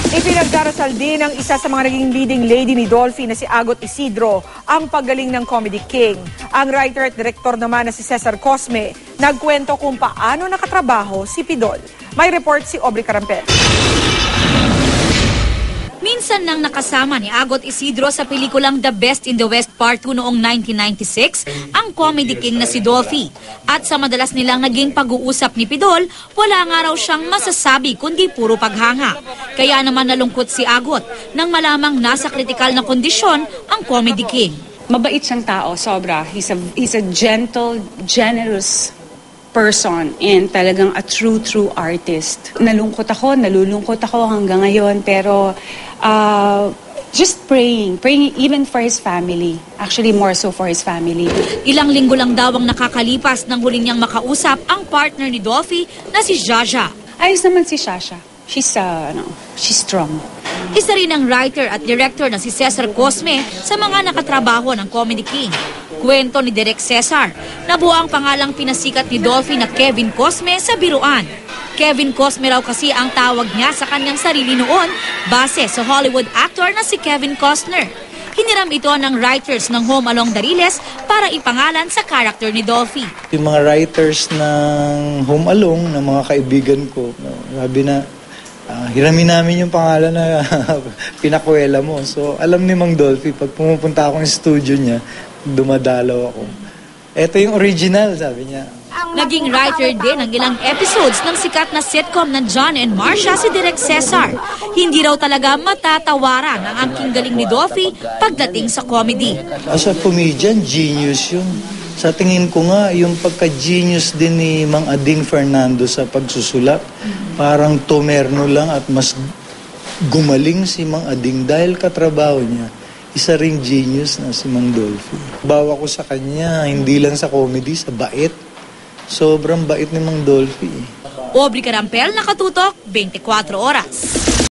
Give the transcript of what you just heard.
Ipinagdarasal din ng isa sa mga naging leading lady ni Dolphy na si Agot Isidro ang paggaling ng Comedy King. Ang writer at director naman na si Cesar Cosme nagkwento kung paano nakatrabaho si Pidol. May report si Aubrey Carampel. Minsan nang nakasama ni Agot Isidro sa pelikulang The Best in the West Part 2 noong 1996, ang Comedy King na si Dolphy. At sa madalas nilang naging pag-uusap ni Pidol, wala nga raw siyang masasabi kundi puro paghanga. Kaya naman nalungkot si Agot nang malamang nasa kritikal na kondisyon ang Comedy King. Mabait siyang tao, sobra. He's a gentle, generous person and talagang a true artist. Nalulungkot ako hanggang ngayon, pero just praying even for his family. Actually, more so for his family. Ilang linggo lang daw ang nakakalipas nang huli niyang makausap ang partner ni Dolphy na si Jaja. Ayos naman si Shasha. She's strong. Isa rin ang writer at director na si Cesar Cosme sa mga nakatrabaho ng Comedy King. Kwento ni Direk Cesar, nabuo ang pangalang pinasikat ni Dolphy na Kevin Cosme sa biruan. Kevin Cosme raw kasi ang tawag niya sa kanyang sarili noon base sa Hollywood actor na si Kevin Costner. Hiniram ito ng writers ng Home Along the Riles para ipangalan sa character ni Dolphy. Yung mga writers ng Home Along, ng mga kaibigan ko, sabi na, hiramin namin yung pangalan na pinakwela mo. So, alam ni Mang Dolphy, pag pumupunta ako sa studio niya, dumadalaw ako. Ito yung original, sabi niya. Naging writer din ng ilang episodes ng sikat na sitcom ng John and Marcia si Direk Cesar. Hindi raw talaga matatawaran ang angking galing ni Dolphy pagdating sa comedy. As a comedian, genius yun. Sa tingin ko nga, yung pagka-genius din ni Mang Ading Fernando sa pagsusulat, parang tomerno lang at mas gumaling si Mang Ading dahil katrabaho niya. Isa ring genius na si Mang Dolphy. Bawa ko sa kanya, hindi lang sa comedy, sa bait. Sobrang bait ni Mang Dolphy. Aubrey Carampel, nakatutok, 24 oras.